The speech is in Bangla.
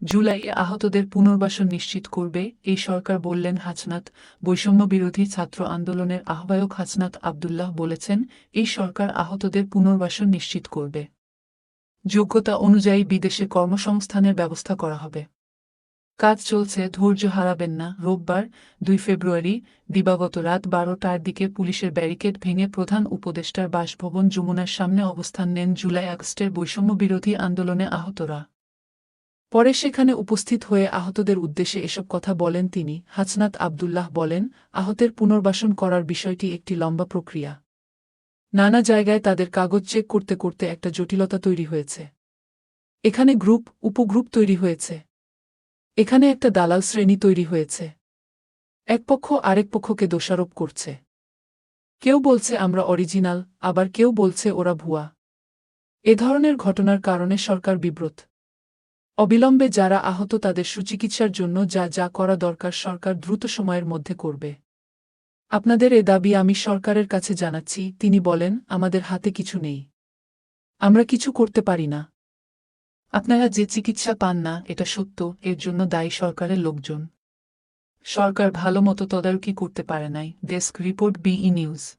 জুলাইয়ে আহতদের পুনর্বাসন নিশ্চিত করবে এই সরকার বললেন হাসনাত। বৈষম্য বিরোধী ছাত্র আন্দোলনের আহ্বায়ক হাসনাত আব্দুল্লাহ বলেছেন, এই সরকার আহতদের পুনর্বাসন নিশ্চিত করবে। যোগ্যতা অনুযায়ী বিদেশে কর্মসংস্থানের ব্যবস্থা করা হবে। কাজ চলছে, ধৈর্য হারাবেন না। রোববার ২ ফেব্রুয়ারি দিবাগত রাত ১২টার দিকে পুলিশের ব্যারিকেড ভেঙে প্রধান উপদেষ্টার বাসভবন যমুনার সামনে অবস্থান নেন জুলাই-আগস্টের বৈষম্য বিরোধী আন্দোলনে আহতরা। পরে সেখানে উপস্থিত হয়ে আহতদের উদ্দেশ্যে এসব কথা বলেন তিনি। হাসনাত আব্দুল্লাহ বলেন, আহতের পুনর্বাসন করার বিষয়টি একটি লম্বা প্রক্রিয়া। নানা জায়গায় তাদের কাগজ চেক করতে করতে একটা জটিলতা তৈরি হয়েছে। এখানে গ্রুপ, উপগ্রুপ তৈরি হয়েছে। এখানে একটা দালাল শ্রেণী তৈরি হয়েছে। এক পক্ষ আরেক পক্ষকে দোষারোপ করছে। কেউ বলছে আমরা অরিজিনাল, আবার কেউ বলছে ওরা ভুয়া। এ ধরনের ঘটনার কারণে সরকার বিব্রত। অবিলম্বে যারা আহত তাদের সুচিকিৎসার জন্য যা যা করা দরকার সরকার দ্রুত সময়ের মধ্যে করবে। আপনাদের এ দাবি আমি সরকারের কাছে জানাচ্ছি। তিনি বলেন, আমাদের হাতে কিছু নেই। আমরা কিছু করতে পারি না। আপনারা যে চিকিৎসা পান না, এটা সত্য, এর জন্য দায়ী সরকারের লোকজন। সরকার ভালোমতো তদারকি করতে পারে নাই। ডেস্ক রিপোর্ট, বিই নিউজ।